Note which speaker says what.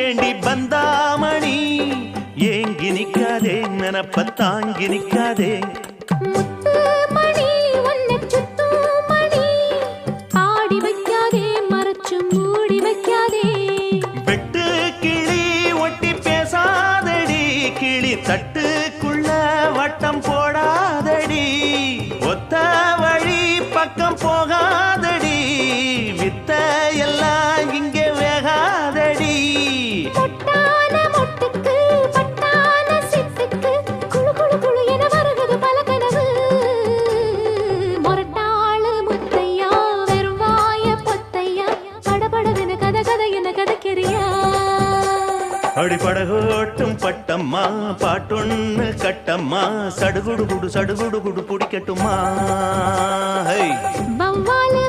Speaker 1: ஏண்டி பந்தாமணி ஏங்கி நிக்காதே நினப்ப தாங்கி நிக்காதே வெட்டு கிளி ஒட்டி பேசாதடி கிளி தட்டுக்குள்ள வட்டம் போடாதடி ஒத்த வழி பக்கம் போகாதடி வித்த எல்லாம் இங்கே வேகாதடி அடிபடகோட்டும் பட்டம்மா பாட்டொன்னு கட்டம்மா சடுகுடு குடு சடுகுடு குடு பிடிக்கட்டுமா
Speaker 2: வவ்வாலு